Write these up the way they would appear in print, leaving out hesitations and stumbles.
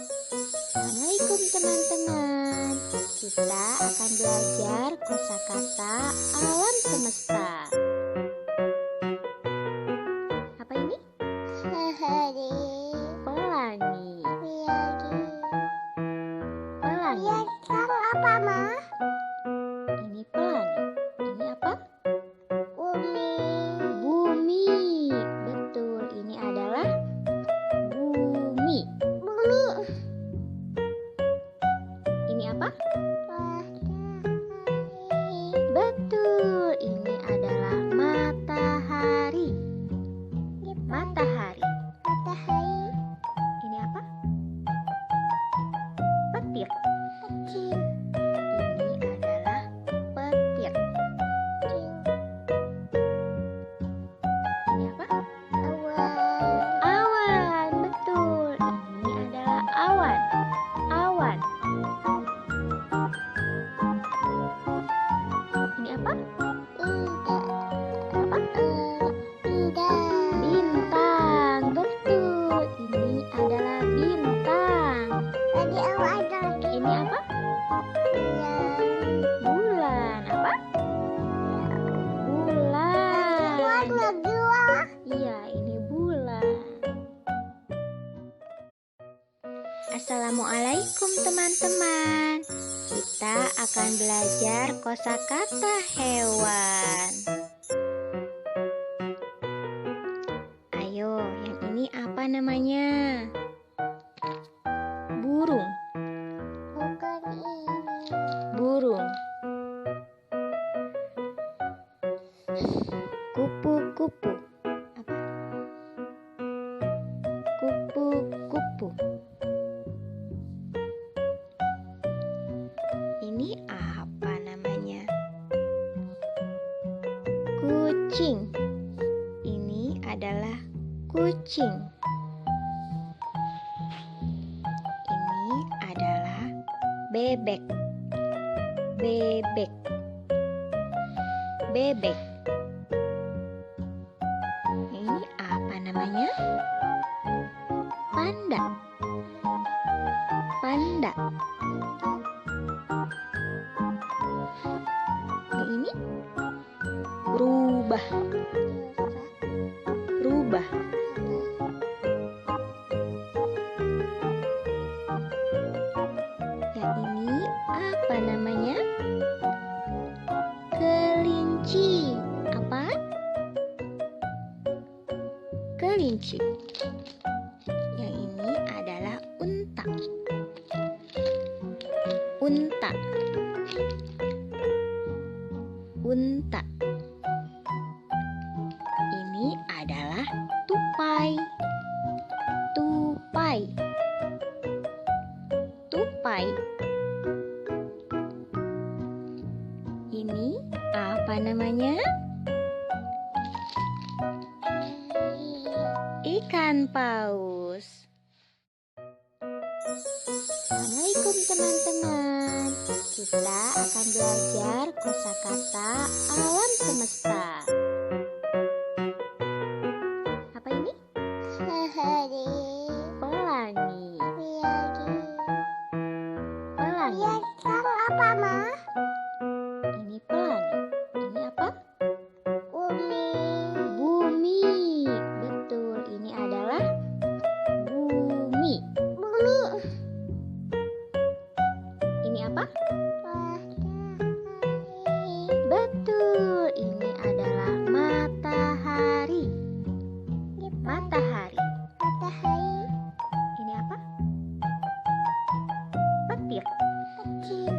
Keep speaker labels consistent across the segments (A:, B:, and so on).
A: Assalamualaikum teman-teman. Kita akan belajar kosakata alam semesta. Apa ini? Pelangi. Pelangi.
B: Apa, Ma?
A: Ini pelangi. Ini apa?
B: Bumi.
A: Bumi. Betul, ini adalah bumi.
B: Bumi.
A: Ini apa?
B: Matahari.
A: Betul, ini adalah matahari. Matahari.
B: Matahari.
A: Ini apa? Petir.
B: Kecil.
A: Ini adalah petir. Ini apa?
B: Awan.
A: Awan. Betul, ini adalah awan. Awan. Ini apa?
B: Indah.
A: Apa?
B: Indah.
A: Bintang. Betul, ini adalah bintang.
B: Tadi awal ada lagi.
A: Ini apa? Bulan. Apa? Bulan.
B: Warna dua.
A: Iya, ini bulan. Assalamualaikum teman-teman. Kita akan belajar kosakata hewan. Ayo, yang ini apa namanya? Burung.
B: Bukan ini.
A: Burung. Kupu-kupu. Apa? Kupu-kupu. Ini apa namanya? Kucing. Ini adalah kucing. Ini adalah bebek. Bebek. Bebek. Ini apa namanya? Panda. Panda. Ini rubah. Rubah. Yang ini apa namanya? Kelinci. Apa? Kelinci. Yang ini adalah unta. Unta. Unta. Ini adalah tupai. Tupai. Tupai. Ini apa namanya? Ikan paus. Assalamualaikum teman-teman. Kita akan belajar kosakata alam semesta. Apa ini?
B: Matahari.
A: Pelangi. Pelangi.
B: Apa, Ma?
A: Ini pelangi. Ini apa?
B: Bumi.
A: Bumi. Betul, ini adalah bumi.
B: Bumi.
A: Ini apa?
B: Matahari.
A: Betul, ini adalah matahari. Matahari.
B: Matahari.
A: Ini apa? Petir.
B: Kecil.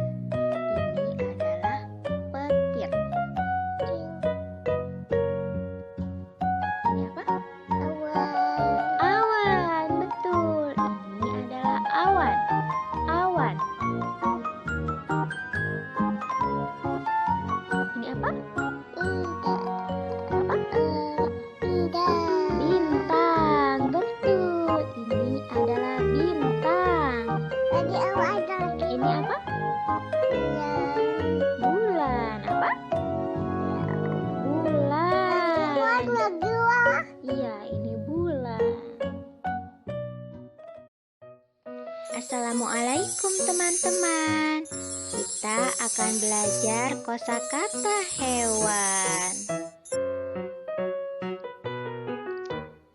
A: Assalamualaikum teman-teman. Kita akan belajar kosakata hewan.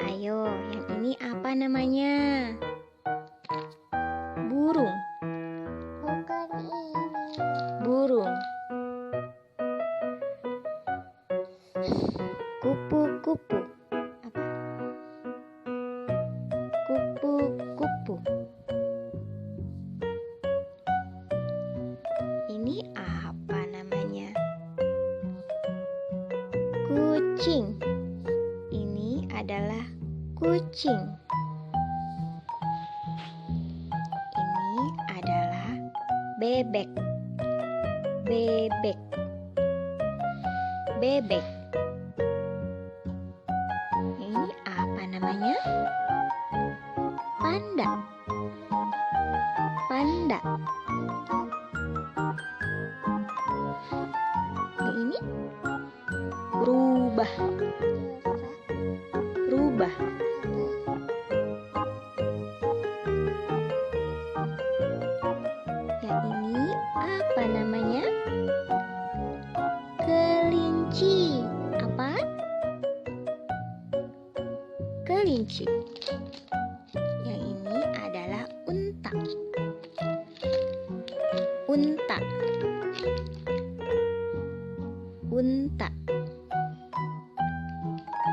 A: Ayo, yang ini apa namanya? Burung.
B: Bukan ini.
A: Burung. Kupu-kupu. Apa? Kupu-kupu. Ini apa namanya? Kucing. Ini adalah kucing. Ini adalah bebek. Bebek. Bebek. Ini apa namanya? Panda. Panda. Ini rubah. Rubah. Yang ini apa namanya? Kelinci. Apa? Kelinci. Yang ini adalah unta. Unta. Unta.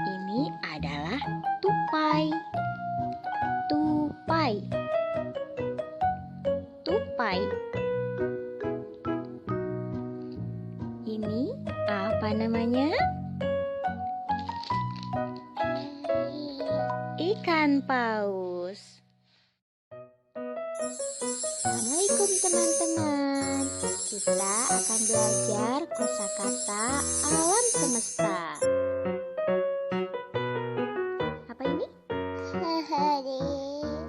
A: Ini adalah tupai. Tupai. Tupai. Ini apa namanya? Ikan paus. Assalamualaikum teman-teman. Kita akan belajar kosakata alam semesta. Apa ini?
B: Sehari.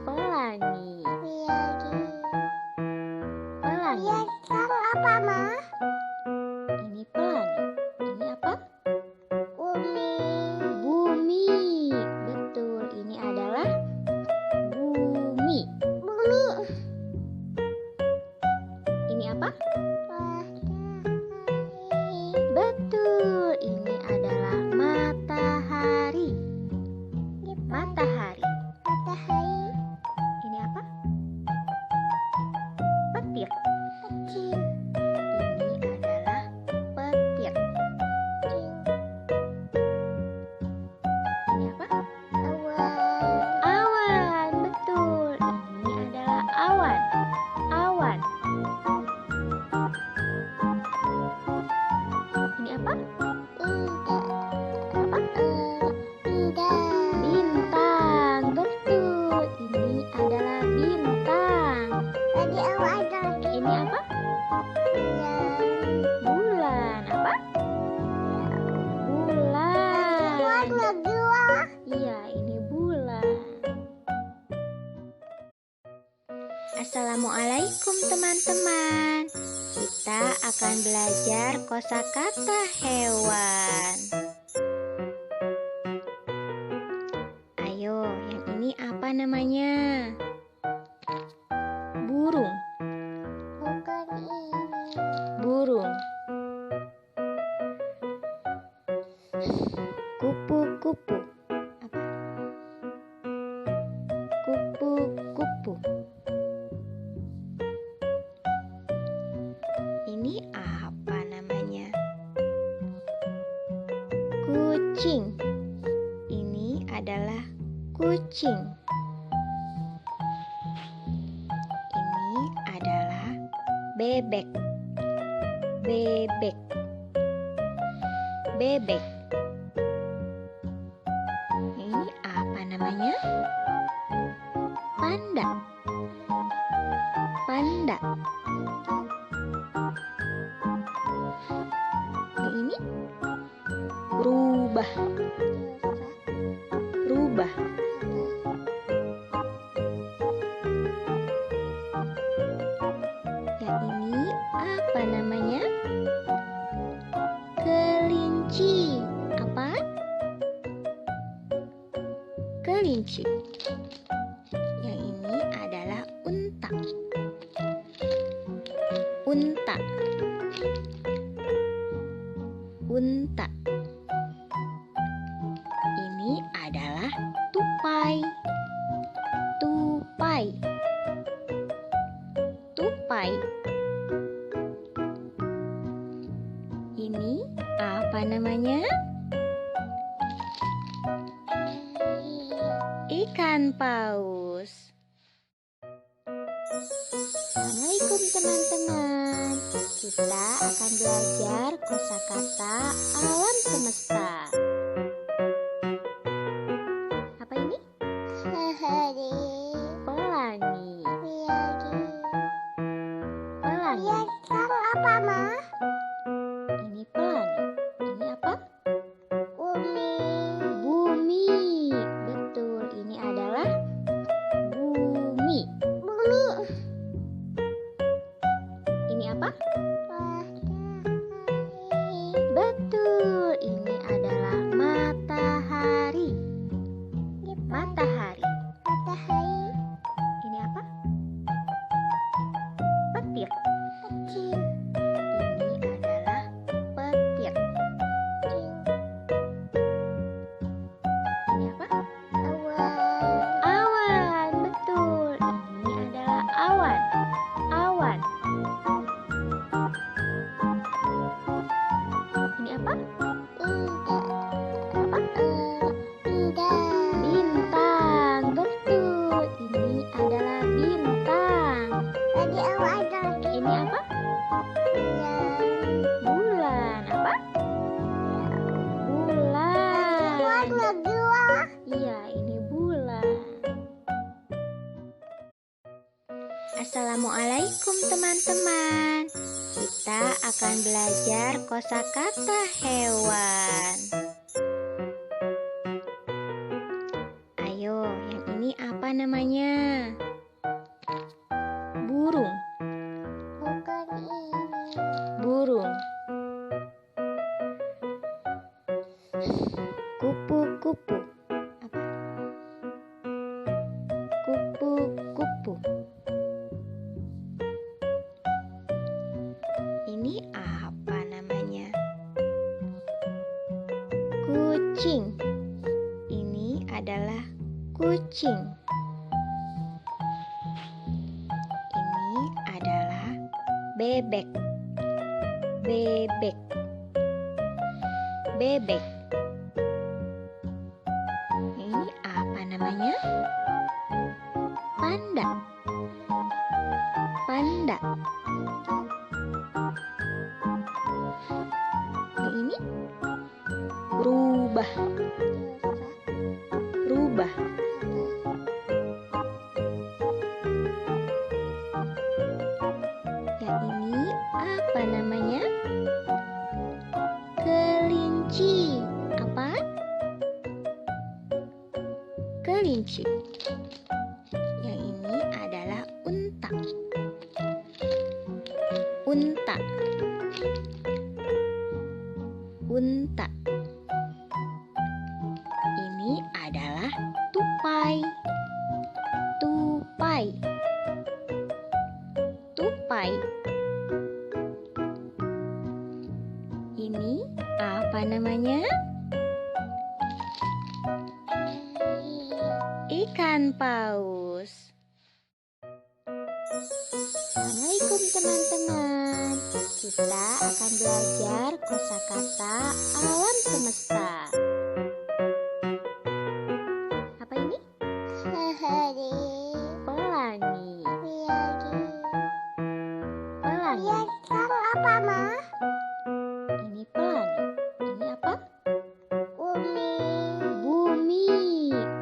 A: Pelangi.
B: Biari.
A: Pelangi.
B: Biarkan apa, Ma?
A: Ini pelangi. Ini apa?
B: Bumi.
A: Bumi. Betul, ini adalah bumi.
B: Bumi.
A: Ini apa?
B: Matahari.
A: Betul, ini adalah matahari. Matahari.
B: Matahari.
A: Ini apa? Petir.
B: Kecil.
A: Ini adalah petir. Ini apa?
B: Awan.
A: Awan. Betul, ini adalah awan. Awan. Ini apa? Apa?
B: Bintang.
A: Bintang. Betul, ini adalah bintang.
B: Tadi awal ada
A: Ini apa?
B: bulan.
A: Bulan. Apa? Bulan.
B: Warna dua.
A: Iya, ini bulan. Assalamualaikum teman-teman. Kita akan belajar kosakata hewan. Ayo, yang ini apa namanya? Burung.
B: Bukan ini.
A: Burung. Kupu-kupu. Apa? Kupu-kupu. Ini apa namanya? Kucing. Ini adalah kucing. Ini adalah bebek. Bebek. Bebek. Ini apa namanya? Panda. Panda. Ini rubah. Rubah. Yang ini apa namanya? Kelinci. Apa? Kelinci. Yang ini adalah unta. apa namanya? Ikan paus. Assalamualaikum teman-teman. Kita akan belajar kosakata alam semesta. Apa ini?
B: Sehari.
A: Pelangi.
B: Biari.
A: Pelangi.
B: Biarkan apa, Ma?
A: Ini pelangi. Ini apa?
B: Umi.
A: Bumi. Betul, ini adalah bumi.
B: Bumi.
A: Ini apa?
B: Matahari.
A: Betul, ini adalah matahari. Matahari.
B: Matahari.
A: Ini apa? Petir.
B: Kecil.
A: Ini adalah petir.
B: Kecil.
A: Ini apa?
B: Awan.
A: Awan. Betul, ini adalah awan. Awan. Ini apa? Apa?
B: Bintang.
A: Bintang. Betul, ini adalah bintang.
B: Tadi awak ada lagi.
A: Ini apa?
B: Bulan.
A: Bulan. Apa? Bulan.
B: Warna dua.
A: Iya, ini bulan. Assalamualaikum teman-teman. Kita akan belajar kosakata hewan. Ayo, yang ini apa namanya? Burung.
B: Bukan ini.
A: Burung. Kupu-kupu. Apa? Kupu-kupu. Ini apa namanya? Kucing. Ini adalah kucing. Ini adalah bebek. Bebek. Bebek. Ini apa namanya? Panda. Panda. Ini rubah. Rubah. Yang ini apa namanya? Kelinci. Apa? Kelinci. Yang ini adalah unta. Unta. Unta. Ini adalah tupai. Tupai. Tupai. Ini apa namanya? Ikan paus. Assalamualaikum teman-teman. Kita akan belajar kosakata alam semesta. Apa ini?
B: Sehari.
A: Pelangi.
B: Biari.
A: Pelangi.
B: Biarkan apa, Ma?
A: Ini pelangi. Ini apa?
B: Umi.
A: Bumi.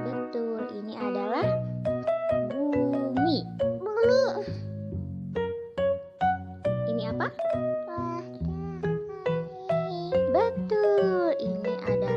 A: Betul, ini adalah bumi.
B: Bumi.
A: Ini apa?
B: Matahari.
A: Betul, ini adalah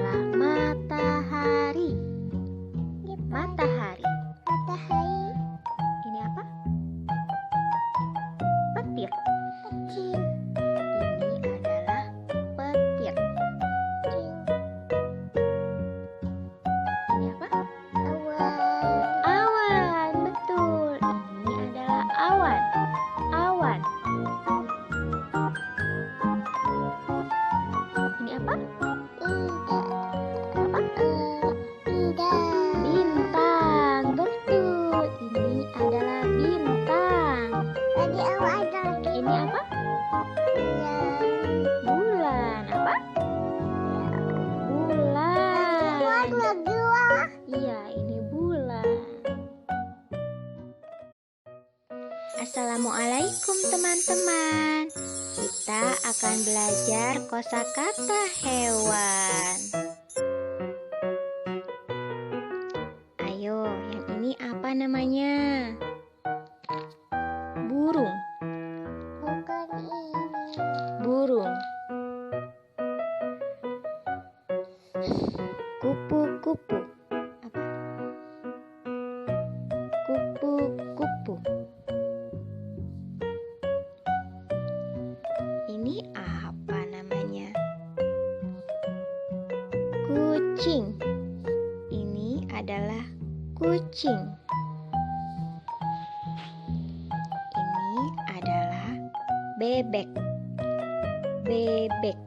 A: Assalamualaikum teman-teman. Kita akan belajar kosakata hewan. Ayo, yang ini apa namanya? Burung.
B: Bukan ini.
A: Burung. Kupu-kupu. Apa? Kupu-kupu. Ini apa namanya? Kucing. Ini adalah kucing. Ini adalah bebek. Bebek.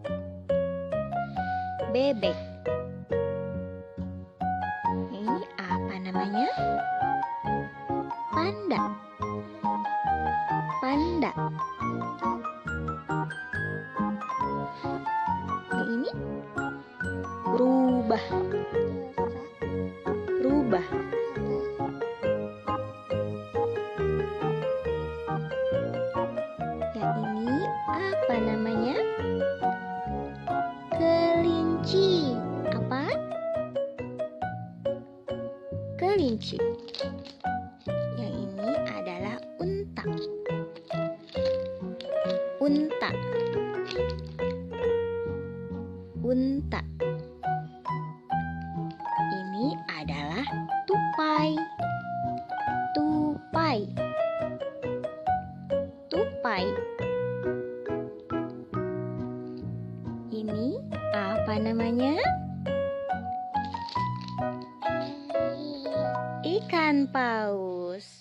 A: Bebek. Ini apa namanya? Panda. Panda. Ini rubah. Rubah. Yang ini apa namanya? Kelinci. Apa? Kelinci. Yang ini adalah unta. Unta. Unta. Ini adalah tupai. Tupai. Tupai. Ini apa namanya? Ikan paus.